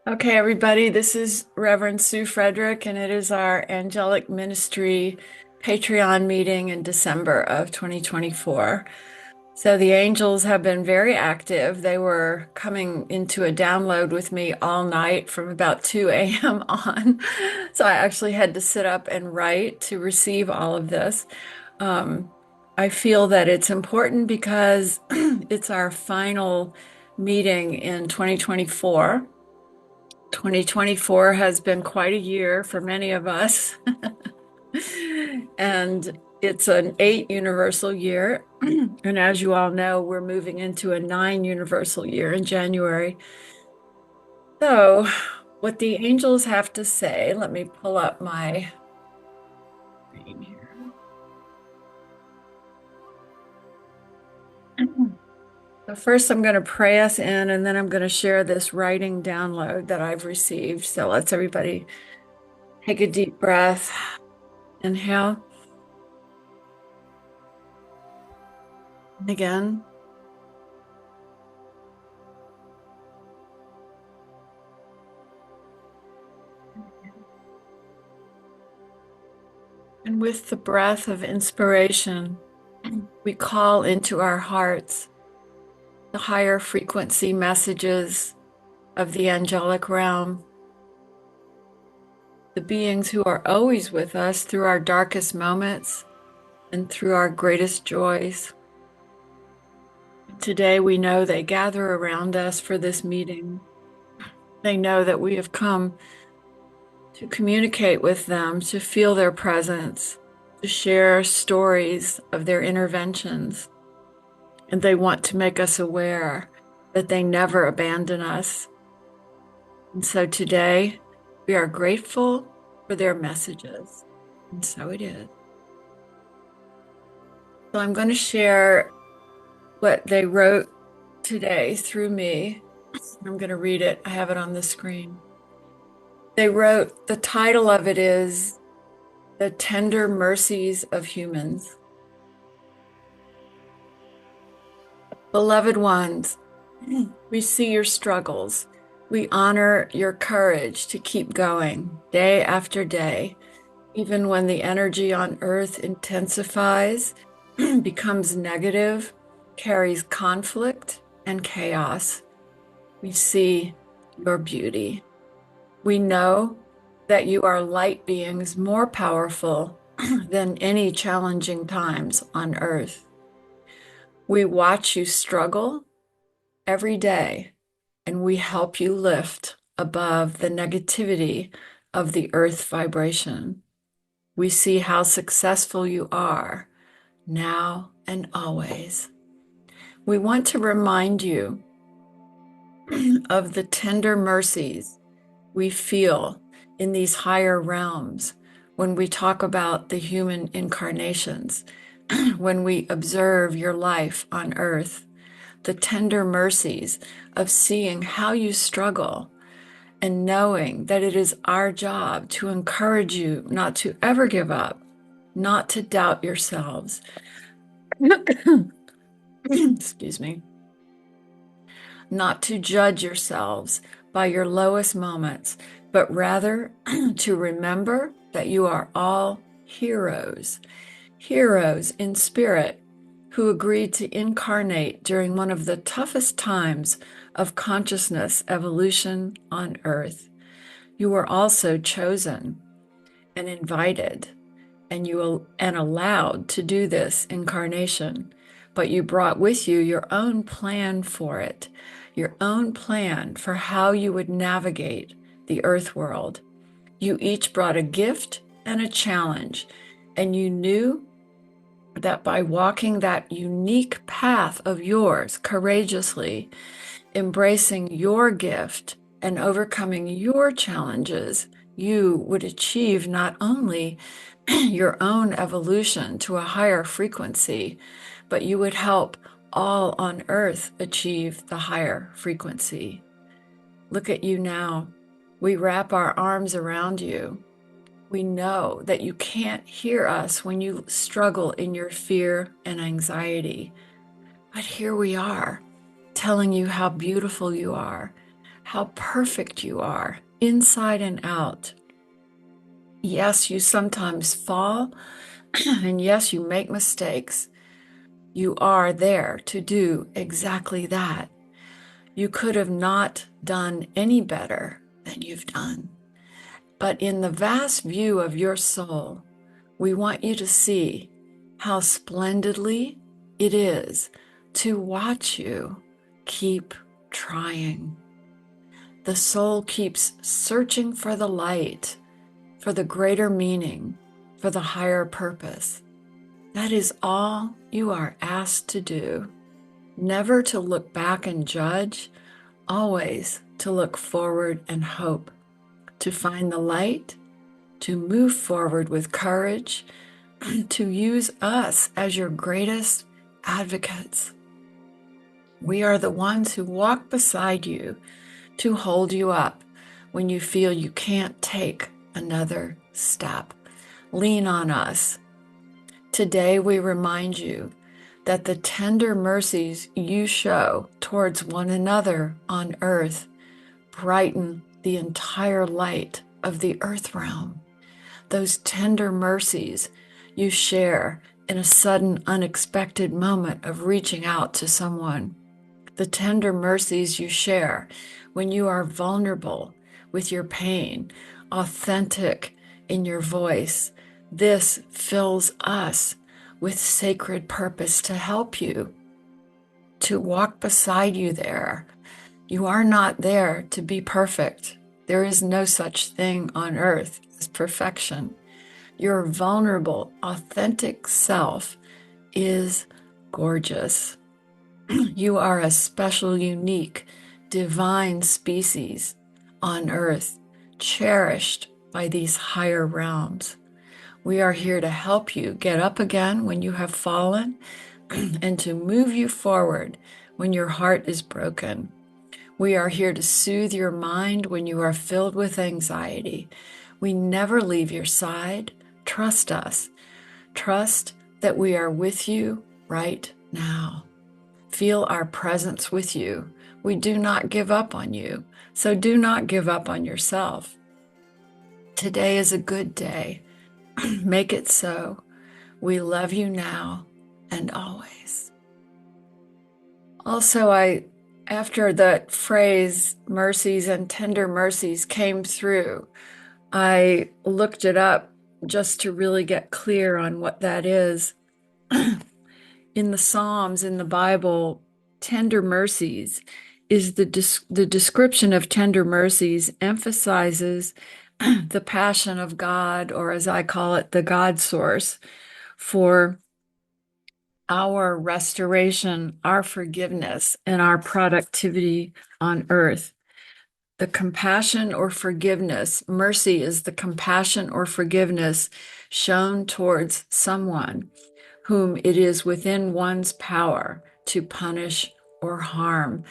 Okay, everybody, this is Reverend Sue Frederick, and it is our Angelic Ministry Patreon meeting in December of 2024. So the angels have been very active. They were coming into a download with me all night from about 2 a.m. on. So I actually had to sit up and write to receive all of this. Um, I feel that it's important because it's our final meeting in 2024. 2024 has been quite a year for many of us, and it's an 8 universal year. And as you all know, we're moving into a 9 universal year in January. So, what the angels have to say, let me pull up my screen here. So, first, I'm going to pray us in, and then I'm going to share this writing download that I've received. So, let's everybody take a deep breath. Inhale. And again. And with the breath of inspiration, we call into our hearts the higher frequency messages of the angelic realm, the beings who are always with us through our darkest moments and through our greatest joys. Today, we know they gather around us for this meeting. They know that we have come to communicate with them, to feel their presence, to share stories of their interventions. And they want to make us aware that they never abandon us. And so today, we are grateful for their messages. And so it is. So I'm going to share what they wrote today through me. I'm going to read it. I have it on the screen. They wrote, the title of it is The Tender Mercies of Humans. Beloved ones, we see your struggles. We honor your courage to keep going day after day, even when the energy on earth intensifies, becomes negative, carries conflict and chaos. We see your beauty. We know that you are light beings more powerful than any challenging times on earth. We watch you struggle every day, and we help you lift above the negativity of the earth vibration. We see how successful you are now and always. We want to remind you of the tender mercies we feel in these higher realms when we talk about the human incarnations, when we observe your life on earth, the tender mercies of seeing how you struggle and knowing that it is our job to encourage you not to ever give up, not to doubt yourselves. Excuse me. Not to judge yourselves by your lowest moments, but rather to remember that you are all heroes, heroes in spirit who agreed to incarnate during one of the toughest times of consciousness evolution on Earth. You were also chosen and invited and allowed to do this incarnation, but you brought with you your own plan for it, your own plan for how you would navigate the Earth world. You each brought a gift and a challenge, and you knew that by walking that unique path of yours courageously, embracing your gift and overcoming your challenges, you would achieve not only your own evolution to a higher frequency, but you would help all on earth achieve the higher frequency. Look at you now. We wrap our arms around you. We know that you can't hear us when you struggle in your fear and anxiety. But here we are, telling you how beautiful you are, how perfect you are, inside and out. Yes, you sometimes fall, and yes, you make mistakes. You are there to do exactly that. You could have not done any better than you've done. But in the vast view of your soul, we want you to see how splendidly it is to watch you keep trying. The soul keeps searching for the light, for the greater meaning, for the higher purpose. That is all you are asked to do. Never to look back and judge, always to look forward and hope, to find the light, to move forward with courage, to use us as your greatest advocates. We are the ones who walk beside you to hold you up when you feel you can't take another step. Lean on us. Today we remind you that the tender mercies you show towards one another on earth brighten the entire light of the earth realm. Those tender mercies you share in a sudden, unexpected moment of reaching out to someone. The tender mercies you share when you are vulnerable with your pain, authentic in your voice. This fills us with sacred purpose to help you, to walk beside you there. You are not there to be perfect. There is no such thing on earth as perfection. Your vulnerable, authentic self is gorgeous. You are a special, unique, divine species on earth, cherished by these higher realms. We are here to help you get up again when you have fallen and to move you forward when your heart is broken. We are here to soothe your mind when you are filled with anxiety. We never leave your side. Trust us. Trust that we are with you right now. Feel our presence with you. We do not give up on you, so do not give up on yourself. Today is a good day. Make it so. We love you now and always. Also, after that phrase, mercies and tender mercies, came through, I looked it up just to really get clear on what that is. In the Psalms, in the Bible, tender mercies is the description of tender mercies emphasizes the passion of God, or as I call it, the God source, for our restoration, our forgiveness, and our productivity on earth. The compassion or forgiveness, mercy is the compassion or forgiveness shown towards someone whom it is within one's power to punish or harm.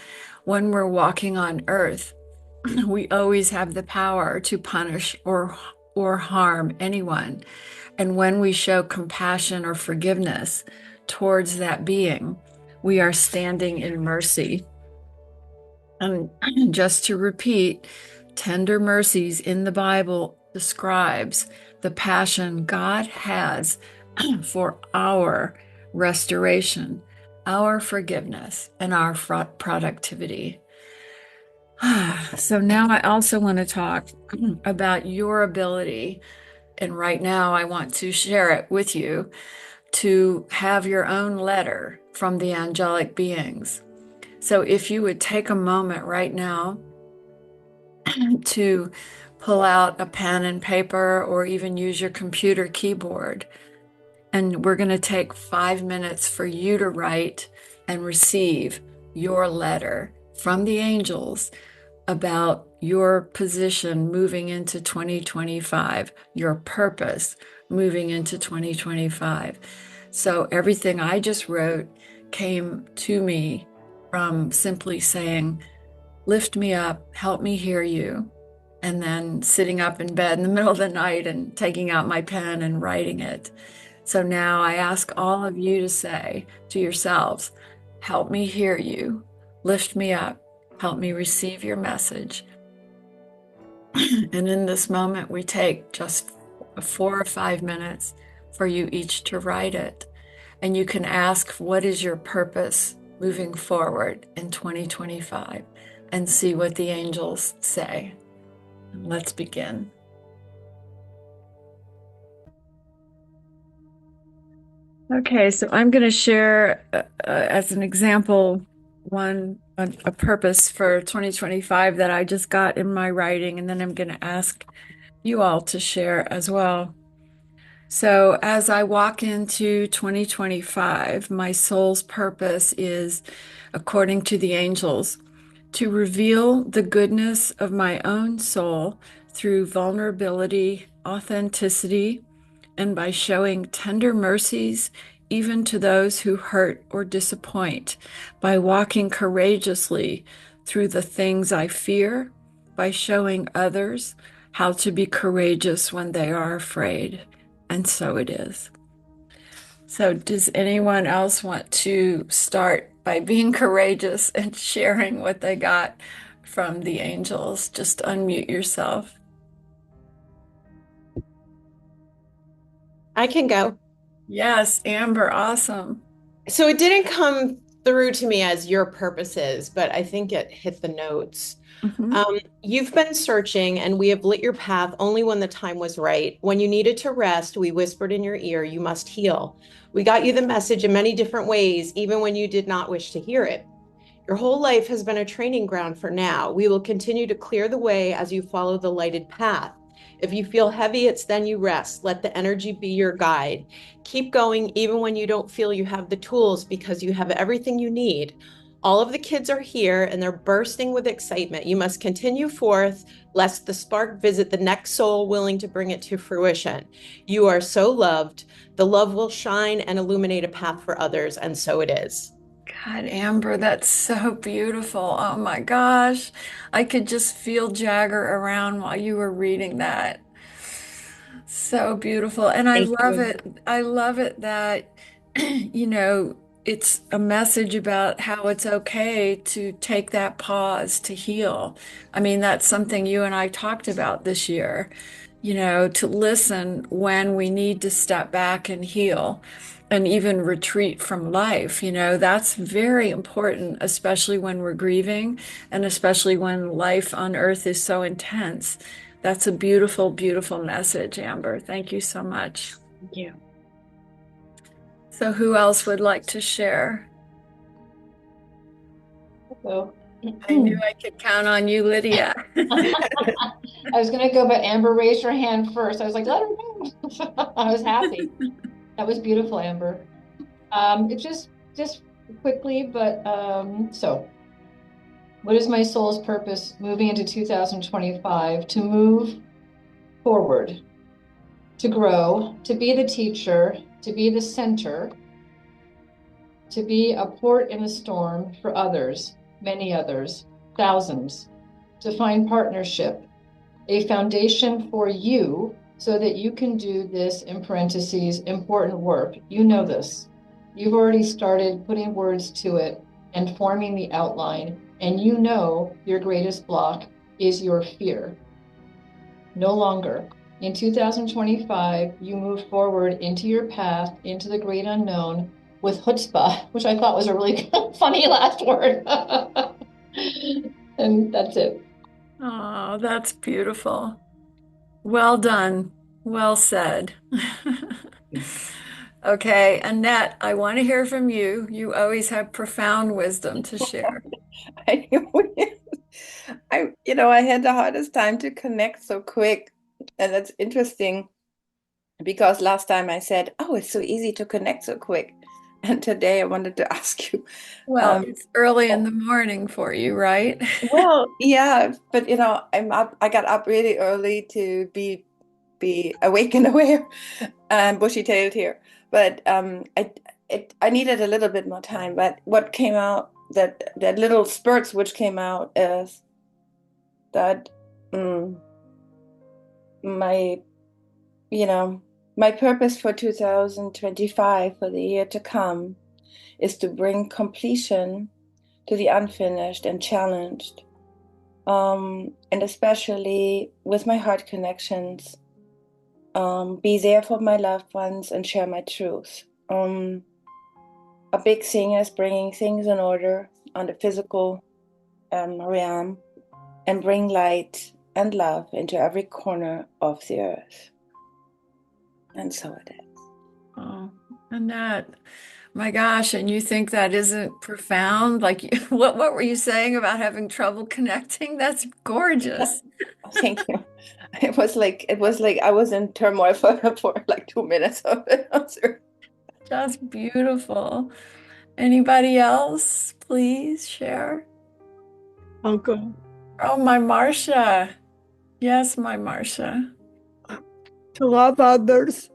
When we're walking on earth, we always have the power to punish or harm anyone. And when we show compassion or forgiveness towards that being, we are standing in mercy. And just to repeat, tender mercies in the Bible describes the passion God has for our restoration, our forgiveness, and our productivity. So now I also want to talk about your ability, and right now I want to share it with you, to have your own letter from the angelic beings. So if you would take a moment right now to pull out a pen and paper or even use your computer keyboard, and we're going to take 5 minutes for you to write and receive your letter from the angels about your position moving into 2025, your purpose moving into 2025. So everything I just wrote came to me from simply saying, lift me up, help me hear you, and then sitting up in bed in the middle of the night and taking out my pen and writing it. So now I ask all of you to say to yourselves, help me hear you, lift me up, Help me receive your message. And in this moment, we take just 4 or 5 minutes for you each to write it. And you can ask, what is your purpose moving forward in 2025? And see what the angels say. Let's begin. Okay, so I'm going to share as an example a purpose for 2025 that I just got in my writing, and then I'm going to ask you all to share as well. So, as I walk into 2025, my soul's purpose is, according to the angels, to reveal the goodness of my own soul through vulnerability, authenticity, and by showing tender mercies even to those who hurt or disappoint, by walking courageously through the things I fear, by showing others how to be courageous when they are afraid. And so it is. So, does anyone else want to start by being courageous and sharing what they got from the angels? Just unmute yourself. I can go. Yes, Amber, awesome. So it didn't come through to me as your purposes, but I think it hit the notes. Mhm. You've been searching, and we have lit your path only when the time was right. When you needed to rest, we whispered in your ear, you must heal. We got you the message in many different ways, even when you did not wish to hear it. Your whole life has been a training ground for now. We will continue to clear the way as you follow the lighted path. If you feel heavy, it's then you rest. Let the energy be your guide. Keep going even when you don't feel you have the tools because you have everything you need. All of the kids are here and they're bursting with excitement. You must continue forth, lest the spark visit the next soul willing to bring it to fruition. You are so loved. The love will shine and illuminate a path for others, and so it is. God, Amber, that's so beautiful. Oh my gosh. I could just feel Jagger around while you were reading that. So beautiful. And I Thank love you. it. I love it that, you know, it's a message about how it's okay to take that pause to heal. I mean, that's something you and I talked about this year, to listen when we need to step back and heal and even retreat from life. That's very important, especially when we're grieving and especially when life on earth is so intense. That's a beautiful, beautiful message, Amber. Thank you so much. Thank you. So, who else would like to share? So I knew I could count on you, Lydia. I was gonna go, but Amber raised her hand first. I was like, let her go. I was happy. That was beautiful, Amber. It just quickly, but so what is my soul's purpose moving into 2025? To move forward, to grow, to be the teacher, to be the center, to be a port in the storm for others, many others, thousands, to find partnership, a foundation for you so that you can do this, in parentheses, important work. You know this. You've already started putting words to it and forming the outline, and you know your greatest block is your fear. No longer. In 2025, you move forward into your path, into the great unknown with chutzpah, which I thought was a really funny last word. And that's it. Oh, that's beautiful. Well done. Well said. Okay, Annette, I want to hear from you. You always have profound wisdom to share. I, I had the hardest time to connect so quick. And that's interesting because last time I said, oh, it's so easy to connect so quick. And today I wanted to ask you, Well, um, it's early in the morning for you, right? well, yeah, but I'm up, I got up really early to be awake and aware and bushy-tailed here. But I needed a little bit more time. But what came out that little spurts which came out is that mm, my you know my purpose for 2025 for the year to come is to bring completion to the unfinished and challenged. And especially with my heart connections, be there for my loved ones and share my truth. A big thing is bringing things in order on the physical realm and bring light and love into every corner of the earth. And so it is. Oh, Annette, my gosh, and you think that isn't profound? Like, what were you saying about having trouble connecting? That's gorgeous. Thank you. It was like I was in turmoil for like 2 minutes of it. Just beautiful. Anybody else, please share? Uncle, Oh, my Marcia. Yes, my Marcia. to love others,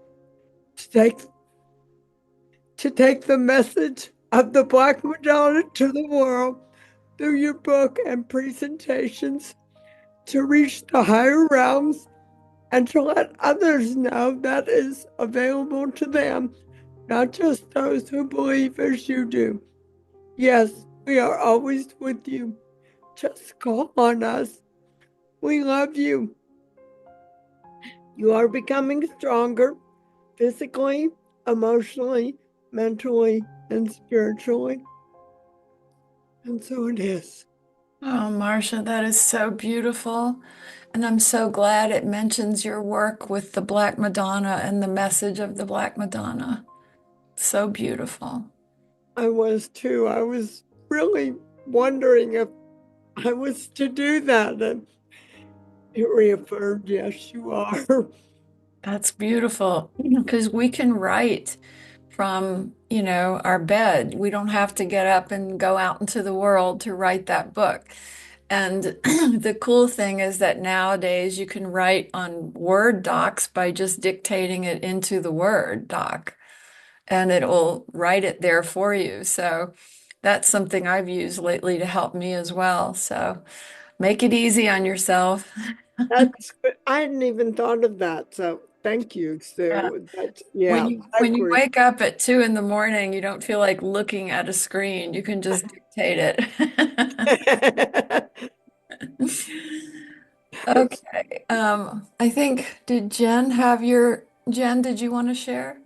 to take the message of the Black Madonna to the world through your book and presentations, to reach the higher realms, and to let others know that is available to them, not just those who believe as you do. Yes, we are always with you. Just call on us. We love you. You are becoming stronger physically, emotionally, mentally, and spiritually. And so it is. Oh, Marcia, that is so beautiful. And I'm so glad it mentions your work with the Black Madonna and the message of the Black Madonna. So beautiful. I was too. I was really wondering if I was to do that. And it reaffirmed, yes, you are. That's beautiful because we can write from, our bed. We don't have to get up and go out into the world to write that book. And the cool thing is that nowadays you can write on Word docs by just dictating it into the Word doc, and it will write it there for you. So that's something I've used lately to help me as well. So make it easy on yourself. That's good. I hadn't even thought of that. So thank you, Yeah. Sue. When Yeah, you I when you agree. wake up at 2 in the morning, you don't feel like looking at a screen. You can just dictate it. Okay. I think, Jen, did you want to share?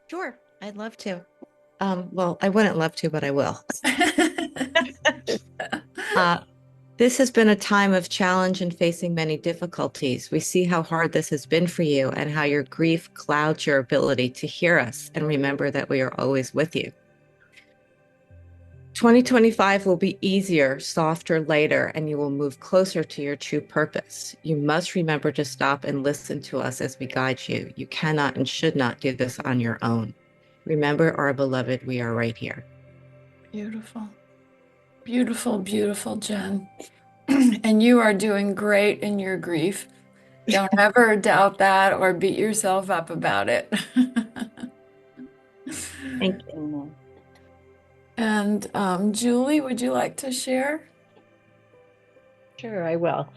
Sure, I'd love to. Well, I wouldn't love to, but I will. Uh, this has been a time of challenge and facing many difficulties. We see how hard this has been for you and how your grief clouds your ability to hear us and remember that we are always with you. 2025 will be easier, softer, lighter, and you will move closer to your true purpose. You must remember to stop and listen to us as we guide you. You cannot and should not do this on your own. Remember, our beloved, we are right here. Beautiful. Beautiful, beautiful, Jen. And you are doing great in your grief. Don't ever doubt that or beat yourself up about it. Thank you. Mhm. And Julie, would you like to share? Sure, I will.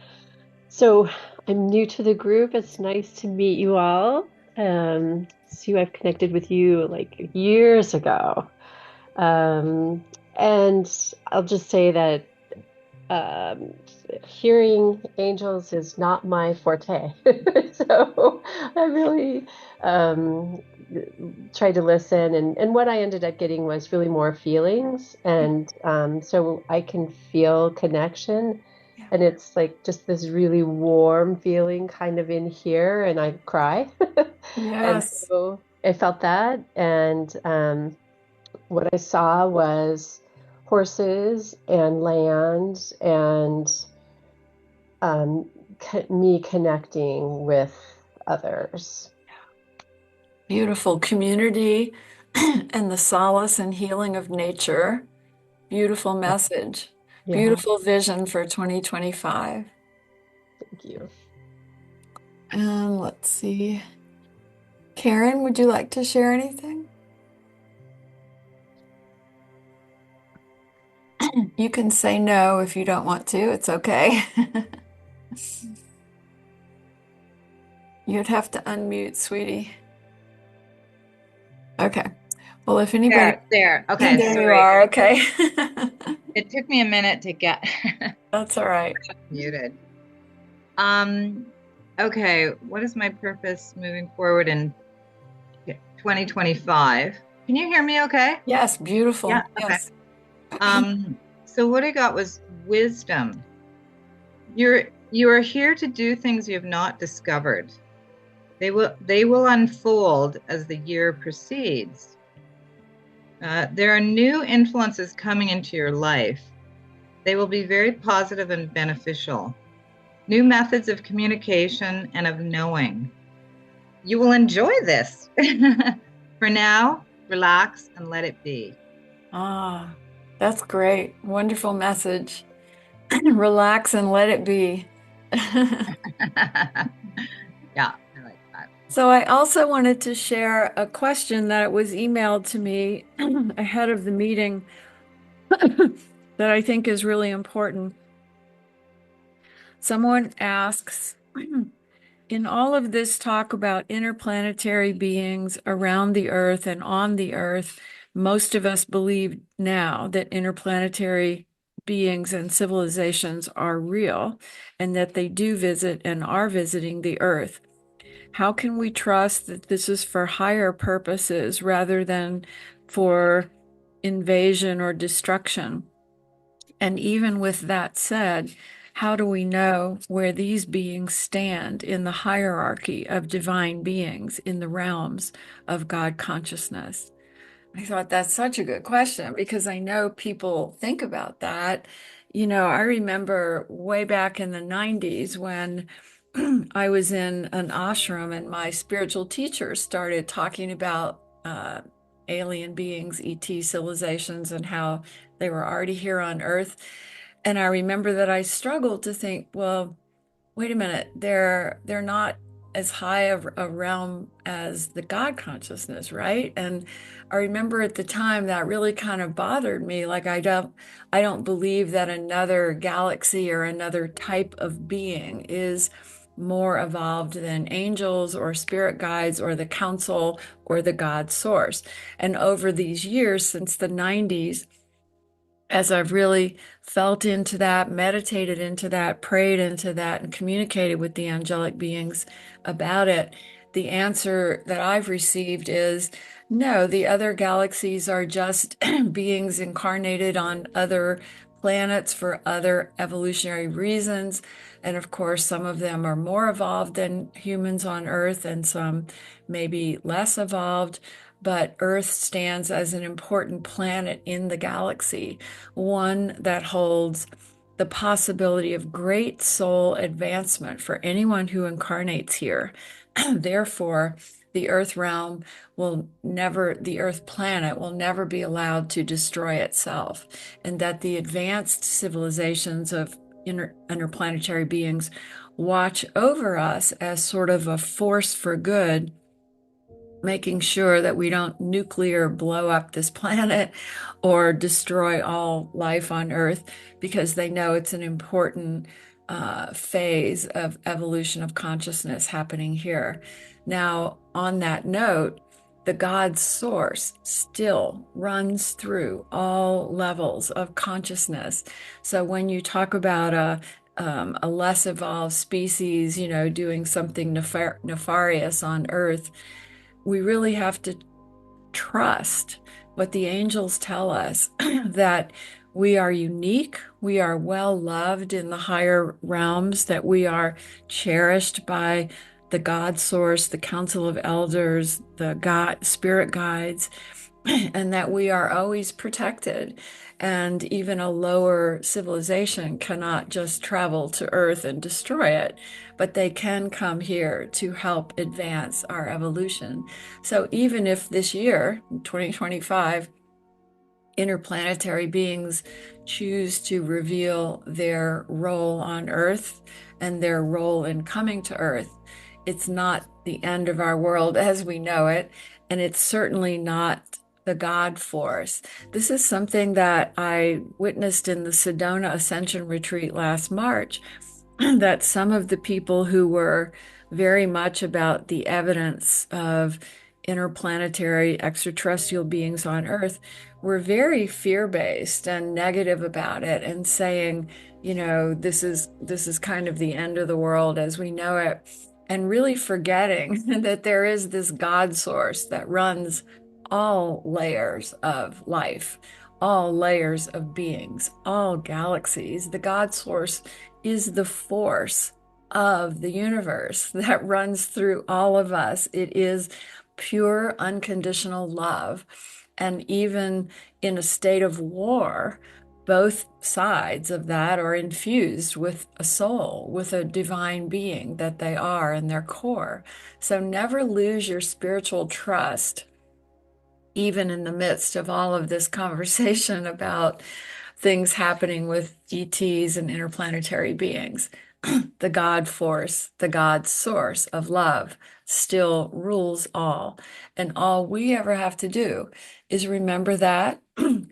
So I'm new to the group. It's nice to meet you all. Sue, I've connected with you like years ago. Um, and I'll just say that um, hearing angels is not my forte. So I really um, tried to listen, and what I ended up getting was really more feelings. And so I can feel connection. Yeah. And it's like just this really warm feeling kind of in here, and I cry. And Yes. so I felt that. And what I saw was horses and land and um, me connecting with others. Beautiful community and the solace and healing of nature. Beautiful message. Yeah, Beautiful vision for 2025. thank you. And let's see. Karen, would you like to share anything? You can say no if you don't want to. It's okay. You'd have to unmute, sweetie. Okay. Well, if anybody, There. Okay, there you sorry. are. Okay. It took me a minute to get That's all right. muted. Okay, what is my purpose moving forward in 2025? Can you hear me okay? Yes, beautiful. Yeah, okay. Yes. So what I got was wisdom. You are here to do things you have not discovered. They will unfold as the year proceeds. There are new influences coming into your life. They will be very positive and beneficial. New methods of communication and of knowing. You will enjoy this. For now, relax and let it be. Ah, that's great. Wonderful message. Relax and let it be. Yeah, I like that. So I also wanted to share a question that was emailed to me ahead of the meeting that I think is really important. Someone asks, in all of this talk about interplanetary beings around the Earth and on the Earth, most of us believe now that interplanetary beings and civilizations are real and that they do visit and are visiting the Earth. How can we trust that this is for higher purposes rather than for invasion or destruction? And even with that said, how do we know where these beings stand in the hierarchy of divine beings in the realms of God consciousness? I thought that's such a good question because I know people think about that. I remember way back in the 90s when I was in an ashram and my spiritual teacher started talking about alien beings, ET civilizations, and how they were already here on Earth. And I remember that I struggled to think, well, wait a minute, they're not as high of a realm as the God consciousness, right? And I remember at the time that really kind of bothered me. Like I don't believe that another galaxy or another type of being is more evolved than angels or spirit guides or the council or the God source. And over these years, since the 90s, as I've really felt into that, meditated into that, prayed into that, and communicated with the angelic beings about it, the answer that I've received is no, the other galaxies are just beings incarnated on other planets for other evolutionary reasons. And of course, some of them are more evolved than humans on Earth, and some maybe less evolved. But Earth stands as an important planet in the galaxy, one that holds the possibility of great soul advancement for anyone who incarnates here. Therefore, the Earth realm the Earth planet will never be allowed to destroy itself, and that the advanced civilizations of interplanetary beings watch over us as sort of a force for good, making sure that we don't nuclear blow up this planet or destroy all life on Earth, because they know it's an important phase of evolution of consciousness happening here. Now, on that note, the God source still runs through all levels of consciousness. So when you talk about a less evolved species, doing something nefarious on Earth, we really have to trust what the angels tell us that we are unique, we are well loved in the higher realms, that we are cherished by the God source, the council of elders, the God spirit guides, and that we are always protected. And even a lower civilization cannot just travel to Earth and destroy it, but they can come here to help advance our evolution. So even if this year, 2025, interplanetary beings choose to reveal their role on Earth and their role in coming to Earth, it's not the end of our world as we know it, and it's certainly not the God force. This is something that I witnessed in the Sedona Ascension Retreat last March, that some of the people who were very much about the evidence of interplanetary extraterrestrial beings on Earth were very fear-based and negative about it and saying, this is kind of the end of the world as we know it, and really forgetting that there is this God source that runs all layers of life, all layers of beings, all galaxies. The God source is the force of the universe that runs through all of us. It is pure, unconditional love. And even in a state of war, both sides of that are infused with a soul, with a divine being that they are in their core. So never lose your spiritual trust, even in the midst of all of this conversation about things happening with ETs and interplanetary beings. The God force, the God source of love still rules all. And all we ever have to do is remember that,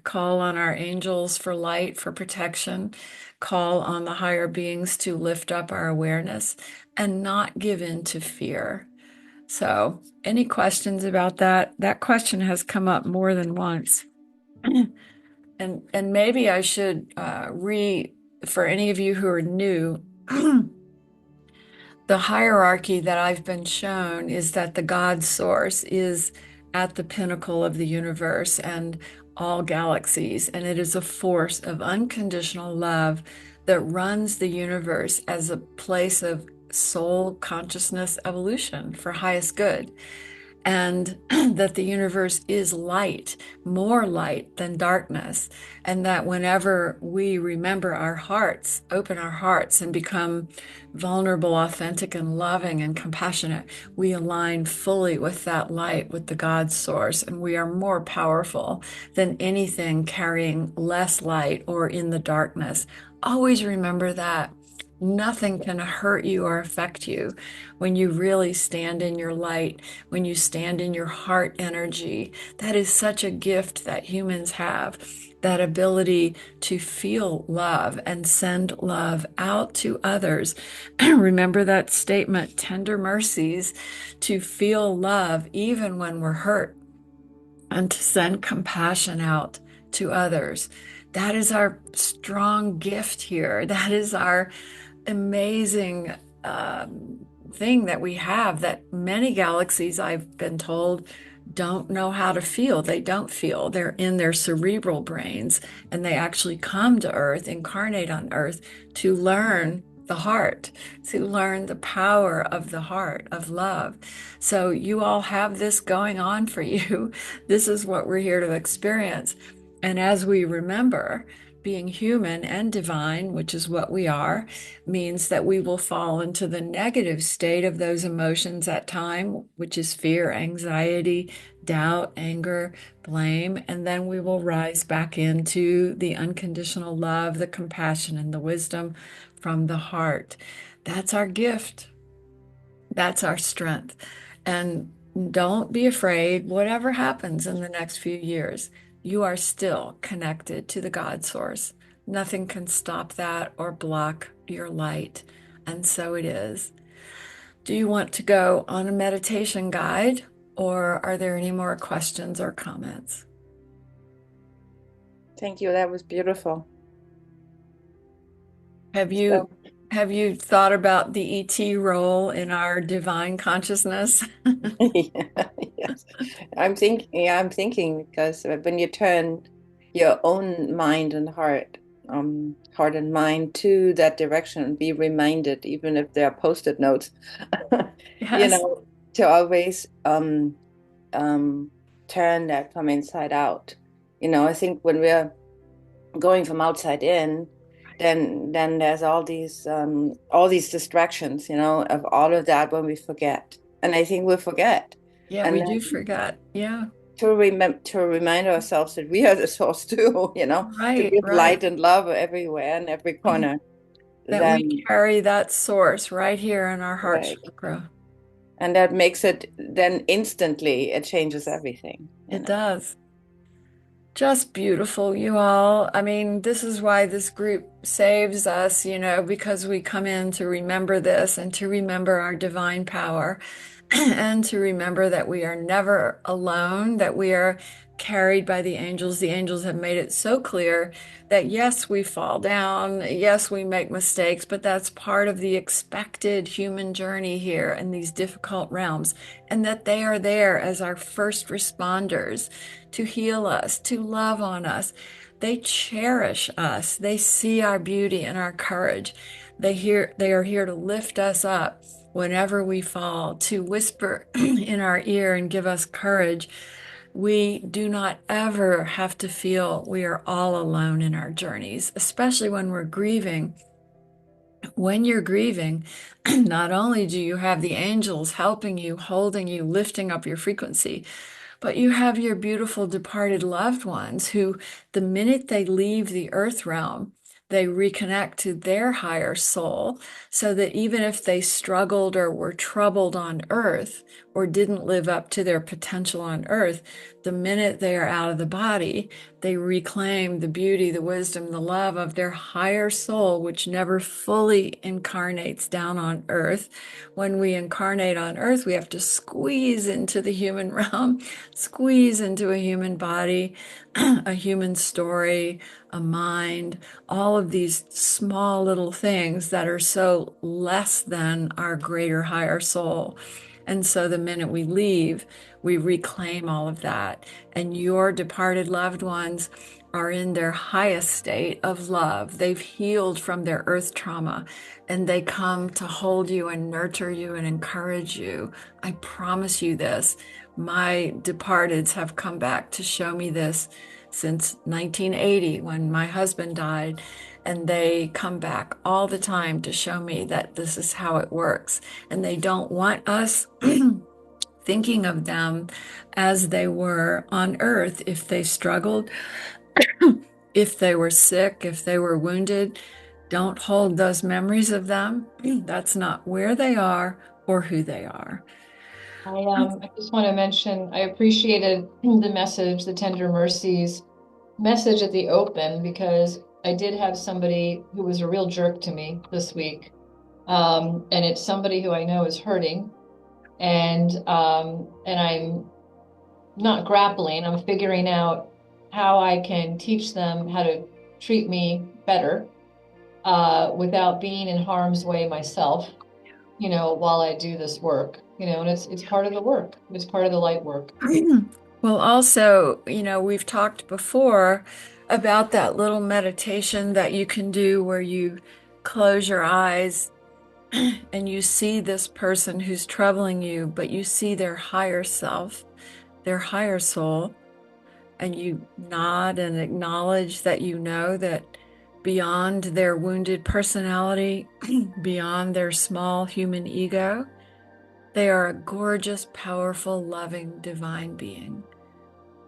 call on our angels for light, for protection, call on the higher beings to lift up our awareness, and not give in to fear. So, any questions about that? That question has come up more than once. And maybe I should for any of you who are new, the hierarchy that I've been shown is that the God source is at the pinnacle of the universe and all galaxies, and it is a force of unconditional love that runs the universe as a place of soul consciousness evolution for highest good. And that the universe is light, more light than darkness. And that whenever we remember our hearts, open our hearts and become vulnerable, authentic, and loving and compassionate, we align fully with that light, with the God source. And we are more powerful than anything carrying less light or in the darkness. Always remember that. Nothing can hurt you or affect you when you really stand in your light, when you stand in your heart energy. That is such a gift that humans have, that ability to feel love and send love out to others. Remember that statement, tender mercies, to feel love even when we're hurt and to send compassion out to others. That is our strong gift here. That is our amazing thing that we have that many galaxies, I've been told, don't know how to feel. They don't feel. They're in their cerebral brains, and they actually come to Earth, incarnate on Earth to learn the heart, to learn the power of the heart, of love. So you all have this going on for you. This is what we're here to experience. And as we remember, being human and divine, which is what we are, means that we will fall into the negative state of those emotions at time, which is fear, anxiety, doubt, anger, blame, and then we will rise back into the unconditional love, the compassion, and the wisdom from the heart. That's our gift. That's our strength. And don't be afraid, whatever happens in the next few years, you are still connected to the God source. Nothing can stop that or block your light. And so it is. Do you want to go on a meditation guide, or are there any more questions or comments? Thank you. That was beautiful. Have you thought about the ET role in our divine consciousness? Yes. I'm thinking because when you turn your own mind and heart and mind to that direction, be reminded, even if there are post-it notes, Yes. to always turn that from inside out. I think when we're going from outside in, then there's all these distractions, of all of that when we forget. And I think we'll forget. Yeah, And we then do forget. Yeah. to remind ourselves that we are the source too, to Right, give right. light and love everywhere and every corner. That we Then carry that source right here in our heart right. chakra. And that makes it then instantly it changes everything. It does. Just beautiful, you all. I mean, this is why this group saves us, because we come in to remember this and to remember our divine power and to remember that we are never alone, that we are carried by the angels. The angels have made it so clear that yes, we fall down, yes, we make mistakes, but that's part of the expected human journey here in these difficult realms, and that they are there as our first responders to heal us, to love on us. They cherish us. They see our beauty and our courage. They are here to lift us up whenever we fall, to whisper in our ear and give us courage. We do not ever have to feel we are all alone in our journeys, especially when we're grieving. When you're grieving, not only do you have the angels helping you, holding you, lifting up your frequency, but you have your beautiful departed loved ones who, the minute they leave the earth realm, they reconnect to their higher soul, so that even if they struggled or were troubled on earth or didn't live up to their potential on earth, the minute they are out of the body, they reclaim the beauty, the wisdom, the love of their higher soul, which never fully incarnates down on earth. When we incarnate on earth, we have to squeeze into the human realm, squeeze into a human body, a human story, a mind, all of these small little things that are so less than our greater higher soul. And so the minute we leave, we reclaim all of that. And your departed loved ones are in their highest state of love. They've healed from their earth trauma, and they come to hold you and nurture you and encourage you. I promise you this. My departeds have come back to show me this since 1980 when my husband died. And they come back all the time to show me that this is how it works. And they don't want us thinking of them as they were on earth. If they struggled, if they were sick, if they were wounded, don't hold those memories of them. That's not where they are or who they are. I just want to mention, I appreciated the message, the Tender Mercies message at the open, because I did have somebody who was a real jerk to me this week. And it's somebody who I know is hurting, and I'm not grappling. I'm figuring out how I can teach them how to treat me better, without being in harm's way myself, while I do this work, and it's part of the work. It's part of the light work. Well, also, we've talked before about that little meditation that you can do where you close your eyes and you see this person who's troubling you, but you see their higher self, their higher soul, and you nod and acknowledge that you know that beyond their wounded personality, beyond their small human ego, they are a gorgeous, powerful, loving, divine being.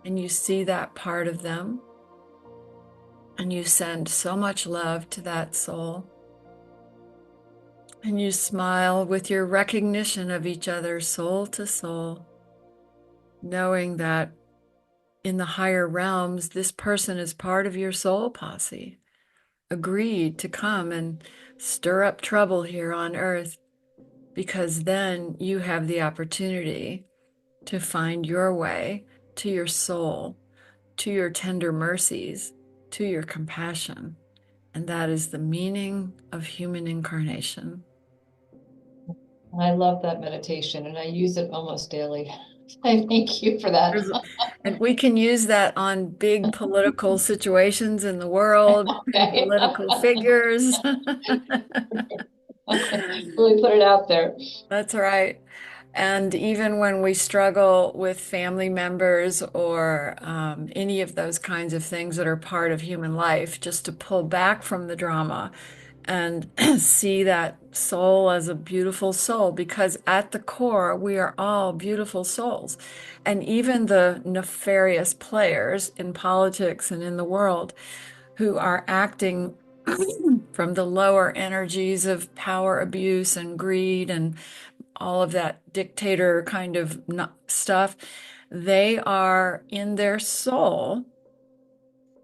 And you see that part of them, and you send so much love to that soul. And you smile with your recognition of each other, soul to soul, knowing that in the higher realms, this person is part of your soul posse, agreed to come and stir up trouble here on earth, because then you have the opportunity to find your way to your soul, to your tender mercies, to your compassion. And that is the meaning of human incarnation. I love that meditation, and I use it almost daily. I thank you for that. And we can use that on big political situations in the world, Okay. political figures. Really put it out there. That's right. And even when we struggle with family members or any of those kinds of things that are part of human life, just to pull back from the drama and see that soul as a beautiful soul, because at the core, we are all beautiful souls. And even the nefarious players in politics and in the world who are acting from the lower energies of power abuse and greed and all of that dictator kind of stuff, they are in their soul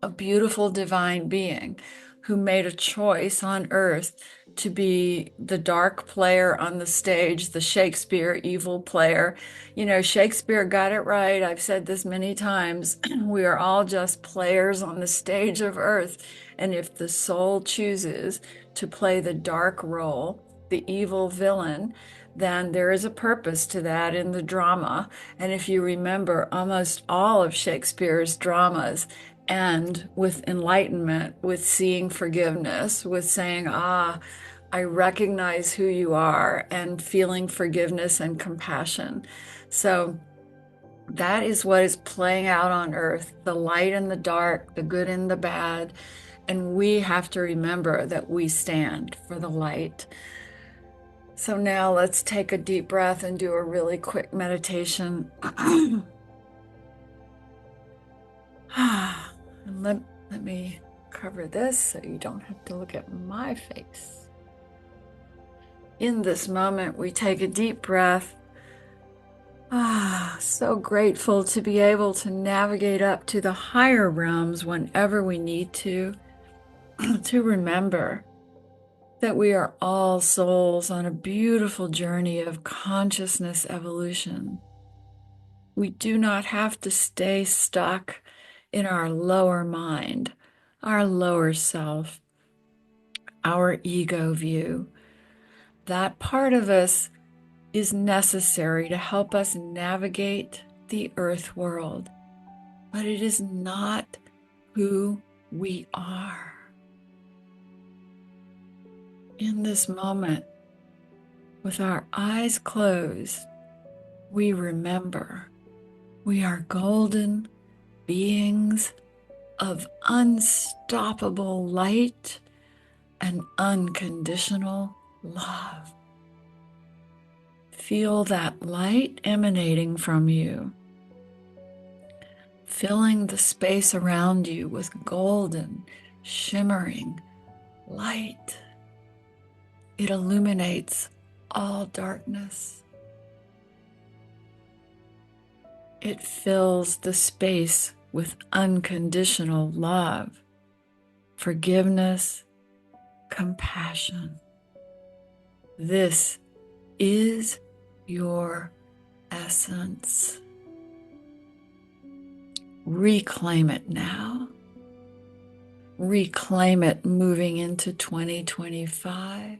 a beautiful divine being who made a choice on earth to be the dark player on the stage, the Shakespeare evil player. You know, Shakespeare got it right. I've said this many times. We are all just players on the stage of Earth. And if the soul chooses to play the dark role, the evil villain, then there is a purpose to that in the drama. And if you remember, almost all of Shakespeare's dramas end with enlightenment, with seeing forgiveness, with saying, ah, I recognize who you are, and feeling forgiveness and compassion. So that is what is playing out on earth, the light and the dark, the good and the bad. And we have to remember that we stand for the light. So now let's take a deep breath and do a really quick meditation. And let me cover this so you don't have to look at my face. In this moment, we take a deep breath. So grateful to be able to navigate up to the higher realms whenever we need to remember that we are all souls on a beautiful journey of consciousness evolution. We do not have to stay stuck in our lower mind, our lower self, our ego view. That part of us is necessary to help us navigate the earth world, but it is not who we are. In this moment, with our eyes closed, we remember we are golden beings of unstoppable light and unconditional love. Feel that light emanating from you, filling the space around you with golden, shimmering light. It illuminates all darkness. It fills the space with unconditional love, forgiveness, compassion. This is your essence. Reclaim it now. Reclaim it moving into 2025.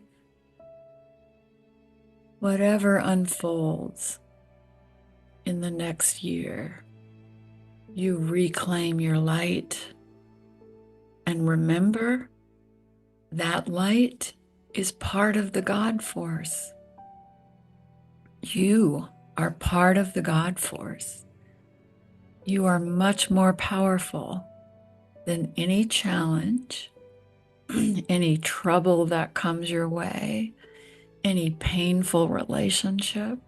Whatever unfolds in the next year, you reclaim your light. And remember, that light is part of the God force. You are part of the God force. You are much more powerful than any challenge, any trouble that comes your way, any painful relationship.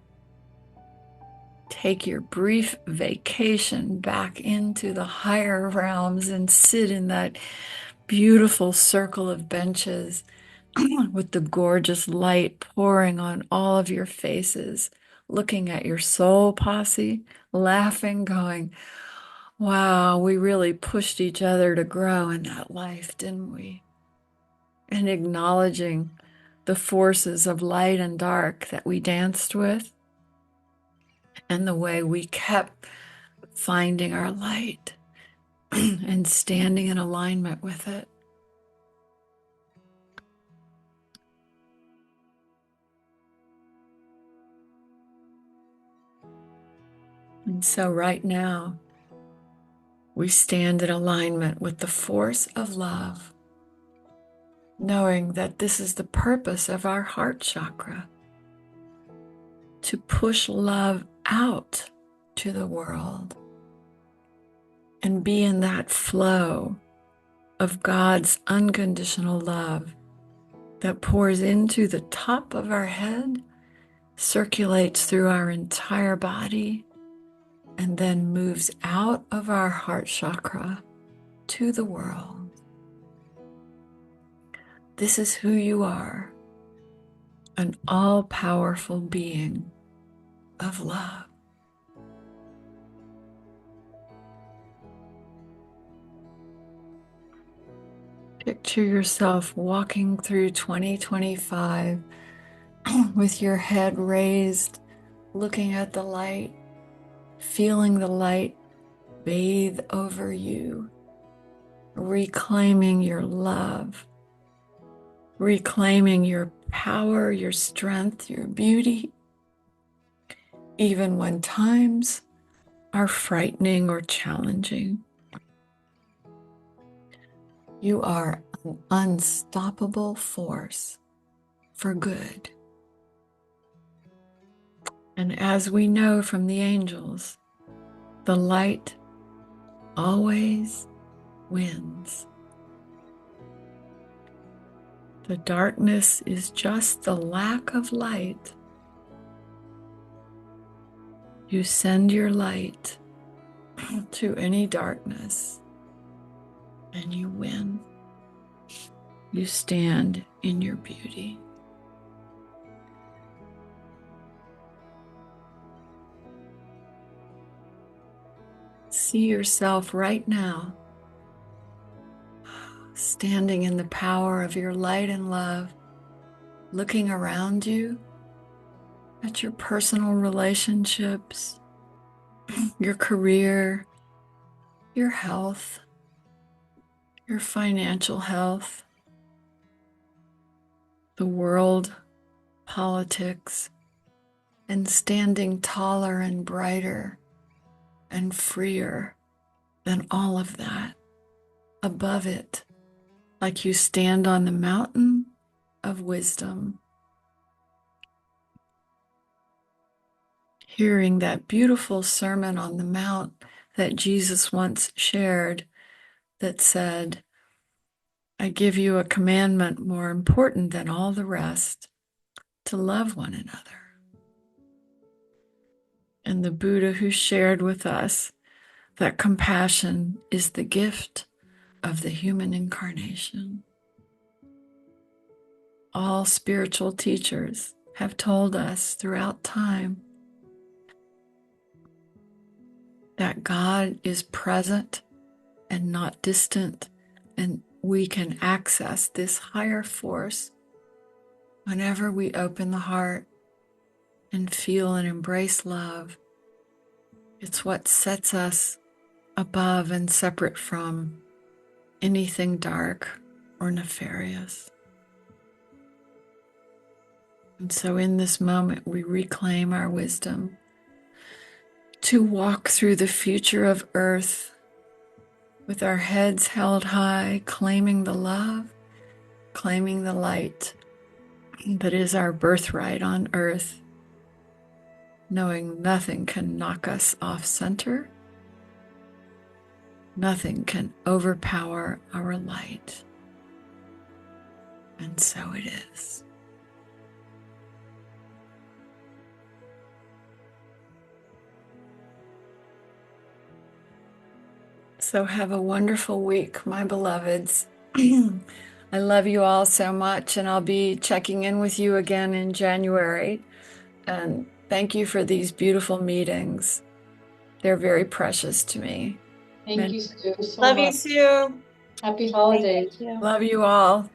Take your brief vacation back into the higher realms and sit in that beautiful circle of benches with the gorgeous light pouring on all of your faces, looking at your soul posse, laughing, going, wow, we really pushed each other to grow in that life, didn't we? And acknowledging the forces of light and dark that we danced with and the way we kept finding our light and standing in alignment with it. And so right now, we stand in alignment with the force of love, knowing that this is the purpose of our heart chakra, to push love out to the world and be in that flow of God's unconditional love that pours into the top of our head, circulates through our entire body, and then moves out of our heart chakra to the world. This is who you are, an all-powerful being of love. Picture yourself walking through 2025 with your head raised, looking at the light, feeling the light bathe over you, reclaiming your love, reclaiming your power, your strength, your beauty, even when times are frightening or challenging. You are an unstoppable force for good. And as we know from the angels, the light always wins. The darkness is just the lack of light. You send your light to any darkness and you win. You stand in your beauty. See yourself right now, standing in the power of your light and love, looking around you at your personal relationships, your career, your health, your financial health, the world, politics, and standing taller and brighter and freer than all of that, above it, like you stand on the mountain of wisdom, hearing that beautiful Sermon on the Mount that Jesus once shared that said, I give you a commandment more important than all the rest, to love one another. And the Buddha who shared with us that compassion is the gift of the human incarnation. All spiritual teachers have told us throughout time that God is present and not distant, and we can access this higher force whenever we open the heart and feel and embrace love. It's what sets us above and separate from anything dark or nefarious. And so in this moment, we reclaim our wisdom to walk through the future of Earth with our heads held high, claiming the love, claiming the light that is our birthright on Earth, knowing nothing can knock us off center, nothing can overpower our light. And so it is. So have a wonderful week, my beloveds. I love you all so much, and I'll be checking in with you again in January. And thank you for these beautiful meetings. They're very precious to me. Thank you, Sue, so Love you, much. Sue. Happy holidays. Yeah. Love you all.